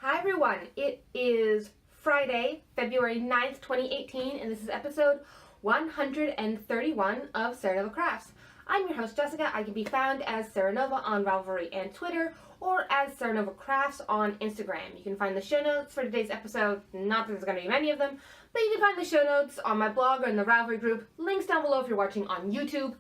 Hi everyone, it is Friday, February 9th, 2018, and this is episode 131 of Serenova Crafts. I'm your host, Jessica. I can be found as Serenova on Ravelry and Twitter, or as Serenova Crafts on Instagram. You can find the show notes for today's episode, not that there's going to be many of them, but you can find the show notes on my blog or in the Ravelry group. Links down below if you're watching on YouTube.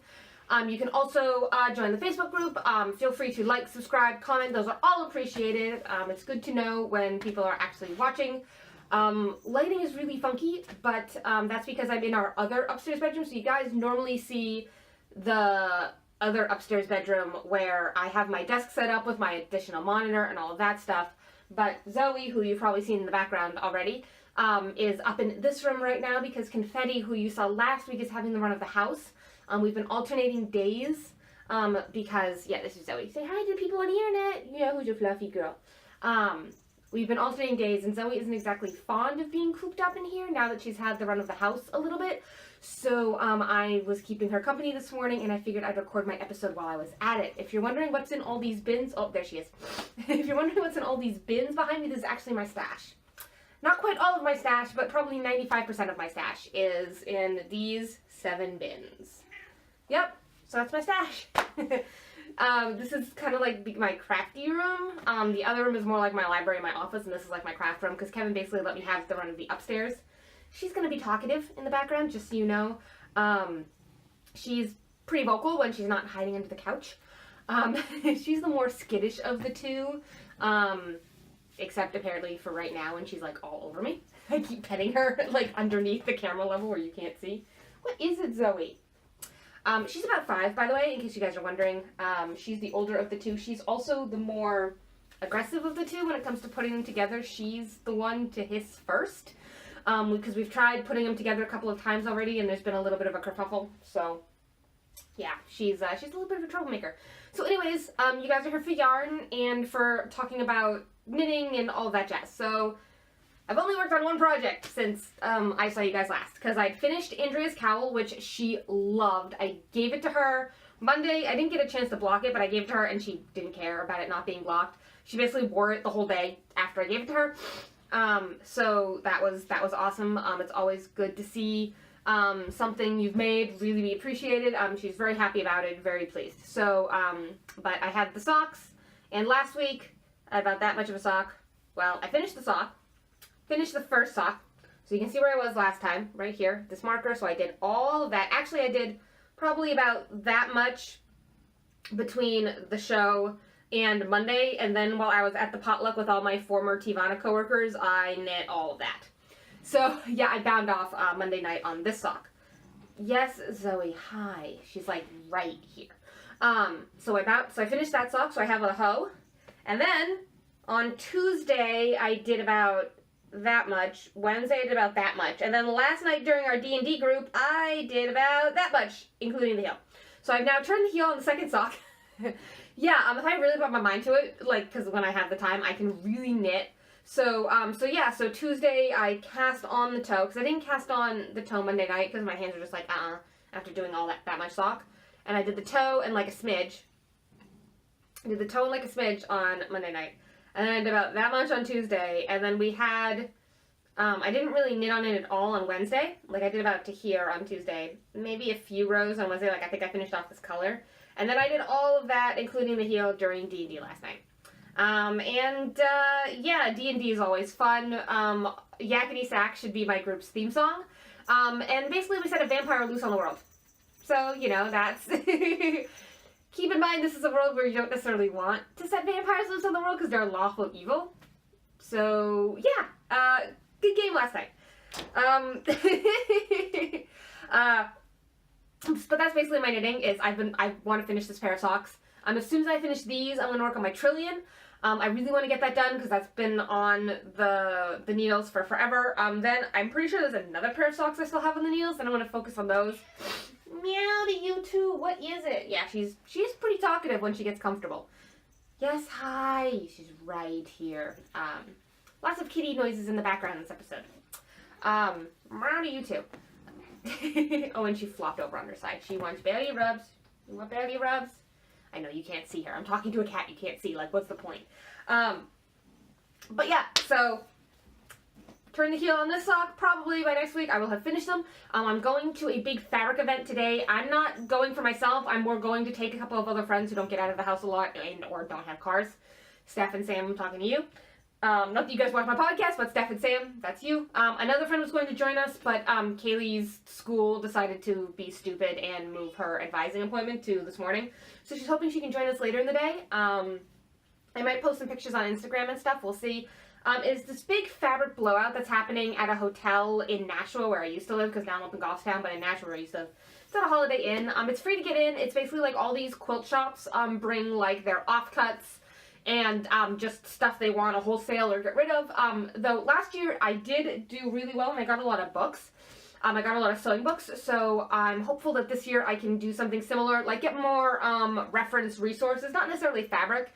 You can also join the Facebook group. Feel free to like, subscribe, comment. Those are all appreciated. It's good to know when people are actually watching. Lighting is really funky, but that's because I'm in our other upstairs bedroom. So you guys normally see the other upstairs bedroom where I have my desk set up with my additional monitor and all of that stuff. But Zoe, who you've probably seen in the background already, is up in this room right now because Confetti, who you saw last week, is having the run of the house. We've been alternating days because, yeah, this is Zoe. Say hi to the people on the internet. You know, who's your fluffy girl. We've been alternating days, and Zoe isn't exactly fond of being cooped up in here now that she's had the run of the house a little bit. So I was keeping her company this morning, and I figured I'd record my episode while I was at it. If you're wondering what's in all these bins, oh, there she is. If you're wondering what's in all these bins behind me, this is actually my stash. Not quite all of my stash, but probably 95% of my stash is in these 7 bins. Yep, so that's my stash. This is kind of like my crafty room. The other room is more like my library and my office, and this is like my craft room because Kevin basically let me have the run of the upstairs. She's going to be talkative in the background, just so you know. She's pretty vocal when she's not hiding under the couch. She's the more skittish of the two, except apparently for right now when she's like all over me. I keep petting her like underneath the camera level where you can't see. What is it, Zoe? She's about 5, by the way, in case you guys are wondering. She's the older of the two. She's also the more aggressive of the two when it comes to putting them together. She's the one to hiss first, because we've tried putting them together a couple of times already, and there's been a little bit of a kerfuffle. So, yeah, she's a little bit of a troublemaker. So anyways, you guys are here for yarn and for talking about knitting and all that jazz. So, I've only worked on one project since I saw you guys last, because I'd finished Andrea's cowl, which she loved. I gave it to her Monday. I didn't get a chance to block it, but I gave it to her, and she didn't care about it not being blocked. She basically wore it the whole day after I gave it to her. So that was awesome. It's always good to see something you've made really be appreciated. She's very happy about it, very pleased. So, but I had the socks, and last week I had about that much of a sock. Well, I finished the sock. Finished the first sock, so you can see where I was last time, right here, this marker. So I did all of that. Actually, I did probably about that much between the show and Monday, and then while I was at the potluck with all my former Tivana coworkers, I knit all of that. So yeah, I bound off Monday night on this sock. Yes, Zoe, hi. She's like right here. So I finished that sock, so I have a hoe, and then on Tuesday I did about that much. Wednesday I did about that much. And then last night during our D&D group, I did about that much, including the heel. So I've now turned the heel on the second sock. Yeah, if I really put my mind to it, like, because when I have the time, I can really knit. So Tuesday I cast on the toe, because I didn't cast on the toe Monday night, because my hands were just like, after doing all that much sock. And I did the toe and like a smidge. I did the toe and like a smidge on Monday night. And then I did about that much on Tuesday, and then we had, I didn't really knit on it at all on Wednesday. Like, I did about to here on Tuesday, maybe a few rows on Wednesday, like, I think I finished off this color. And then I did all of that, including the heel, during D&D last night. Yeah, D&D is always fun. Yakety Sack should be my group's theme song. And basically we set a vampire loose on the world. So, you know, that's... Keep in mind, this is a world where you don't necessarily want to set vampires loose on the world because they're lawful evil. So, yeah, good game last night. But that's basically my knitting. I want to finish this pair of socks. As soon as I finish these, I'm going to work on my trillion. I really want to get that done because that's been on the needles for forever. Then I'm pretty sure there's another pair of socks I still have on the needles, and I want to focus on those. Meow to you too. What is it? Yeah, she's pretty talkative when she gets comfortable. Yes, hi. She's right here. Lots of kitty noises in the background in this episode. Meow to you too. Oh, and she flopped over on her side. She wants belly rubs. You want belly rubs? I know you can't see her. I'm talking to a cat you can't see. Like, what's the point? But yeah, so turn the heel on this sock. Probably by next week I will have finished them. I'm going to a big fabric event today. I'm not going for myself. I'm more going to take a couple of other friends who don't get out of the house a lot and or don't have cars. Steph and Sam, I'm talking to you. Not that you guys watch my podcast, but Steph and Sam, that's you. Another friend was going to join us, but Kaylee's school decided to be stupid and move her advising appointment to this morning. So she's hoping she can join us later in the day. I might post some pictures on Instagram and stuff. We'll see. Is this big fabric blowout that's happening at a hotel in Nashua where I used to live, because now I'm up in Goffstown, but in Nashua where I used to live. It's at a Holiday Inn. It's free to get in. It's basically like all these quilt shops bring like their offcuts and just stuff they want to wholesale or get rid of. Though last year I did do really well and I got a lot of books. I got a lot of sewing books, so I'm hopeful that this year I can do something similar, like get more reference resources, not necessarily fabric,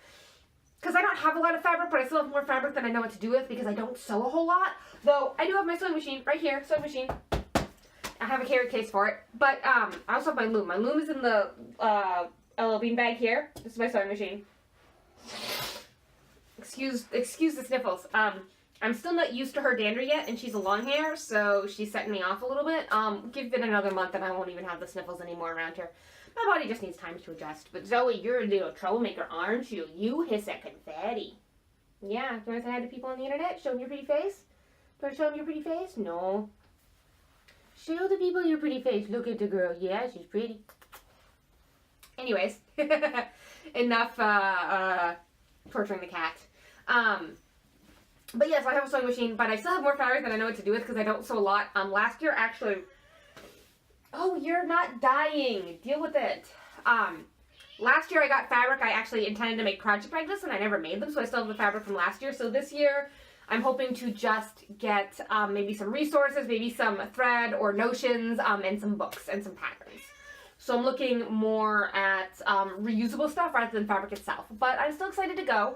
because I don't have a lot of fabric, but I still have more fabric than I know what to do with because I don't sew a whole lot. Though I do have my sewing machine right here, sewing machine. I have a carry case for it, but I also have my loom. My loom is in the little bean bag here. This is my sewing machine. Excuse the sniffles. I'm still not used to her dander yet, and she's a long hair, so she's setting me off a little bit. Give it another month and I won't even have the sniffles anymore around her. My body just needs time to adjust. But Zoe, you're a little troublemaker, aren't you? You hiss at confetti. Yeah, do you want to say hi to people on the internet? Show them your pretty face? Do you want to show them your pretty face? No. Show the people your pretty face. Look at the girl. Yeah, she's pretty. Anyways, enough torturing the cat. But yes, I have a sewing machine, but I still have more fabric than I know what to do with because I don't sew a lot. Last year, actually... Oh, you're not dying. Deal with it. Last year I got fabric. I actually intended to make project bags and I never made them, so I still have the fabric from last year. So this year I'm hoping to just get maybe some resources, maybe some thread or notions, and some books and some patterns. So I'm looking more at reusable stuff rather than fabric itself. But I'm still excited to go.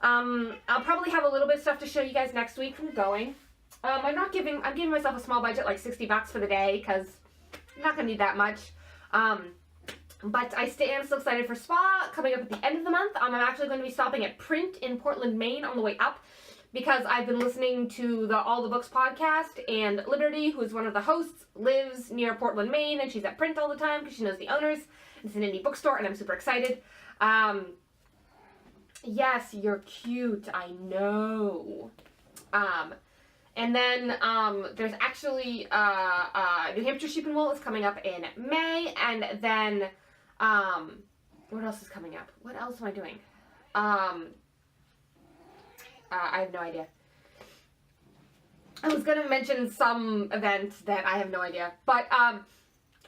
I'll probably have a little bit of stuff to show you guys next week from going. I'm giving myself a small budget, like $60 for the day, because I'm not going to need that much. But I am still excited for Spa coming up at the end of the month. I'm actually going to be stopping at Print in Portland, Maine on the way up because I've been listening to the All the Books podcast, and Liberty, who is one of the hosts, lives near Portland, Maine, and she's at Print all the time because she knows the owners. It's an indie bookstore and I'm super excited. Yes, you're cute. I know. And then there's actually New Hampshire Sheep and Wool is coming up in May, and then what else is coming up? What else am I doing? I have no idea. I was gonna mention some event that I have no idea, but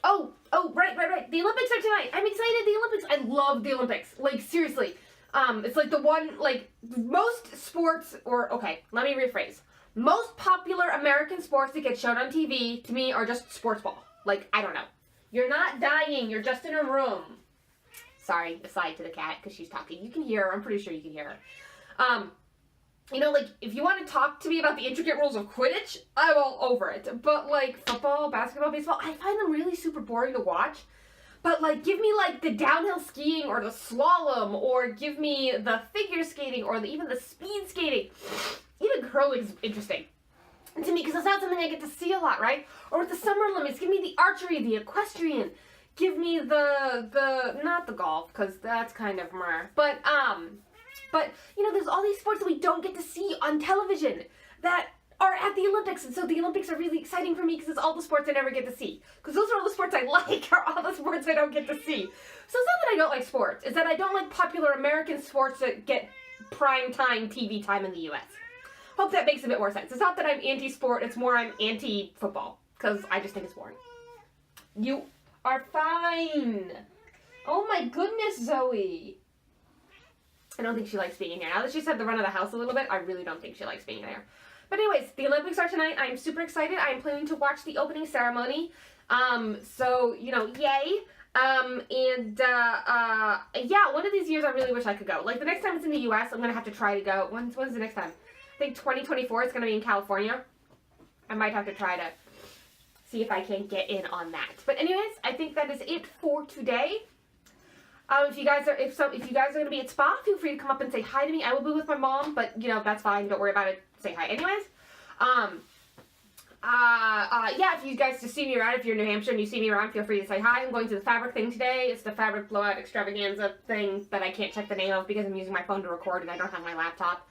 oh, right. The Olympics are tonight. I'm excited. The Olympics. I love the Olympics. Like seriously, it's like the one like most sports or okay. Let me rephrase. Most popular American sports that get shown on TV, to me, are just sports ball. Like, I don't know. You're not dying. You're just in a room. Sorry, aside to the cat, because she's talking. You can hear her. I'm pretty sure you can hear her. You know, like, if you want to talk to me about the intricate rules of Quidditch, I'm all over it. But, like, football, basketball, baseball, I find them really super boring to watch. But, like, give me, like, the downhill skiing or the slalom, or give me the figure skating or even the speed skating. Even curling's interesting to me because it's not something I get to see a lot, right? Or with the Summer Olympics, give me the archery, the equestrian. Give me the not the golf because that's kind of meh. But you know, there's all these sports that we don't get to see on television that are at the Olympics, and so the Olympics are really exciting for me because it's all the sports I never get to see. Because those are all the sports I like, are all the sports I don't get to see. So it's not that I don't like sports; it's that I don't like popular American sports that get prime time TV time in the U.S. Hope that makes a bit more sense. It's not that I'm anti-sport, it's more I'm anti-football. Because I just think it's boring. You are fine. Oh my goodness, Zoe. I don't think she likes being here. Now that she's had the run of the house a little bit, I really don't think she likes being there. But anyways, the Olympics are tonight. I'm super excited. I'm planning to watch the opening ceremony. So, you know, yay. Yeah, one of these years I really wish I could go. Like, the next time it's in the U.S., I'm going to have to try to go. When's the next time? I think 2024 is going to be in California. I might have to try to see if I can get in on that. But anyways, I think that is it for today. If you guys are gonna be at spa, feel free to come up and say hi to me. I will be with my mom, but you know that's fine. Don't worry about it. Say hi anyways. Yeah, if you guys just see me around, if you're in New Hampshire and you see me around, feel free to say hi. I'm going to the fabric thing today. It's the fabric blowout extravaganza thing that I can't check the name of because I'm using my phone to record and I don't have my laptop.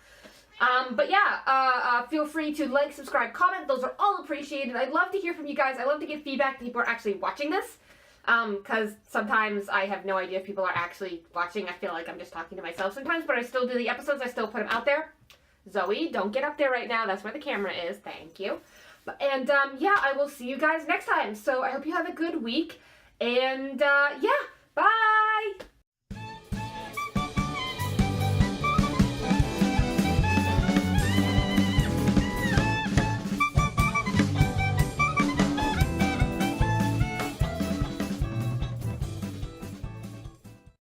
But yeah, feel free to like, subscribe, comment. Those are all appreciated. I'd love to hear from you guys. I love to get feedback that people are actually watching this. Because sometimes I have no idea if people are actually watching. I feel like I'm just talking to myself sometimes, but I still do the episodes. I still put them out there. Zoe, don't get up there right now. That's where the camera is. Thank you. And, yeah, I will see you guys next time. So I hope you have a good week. And, yeah, bye!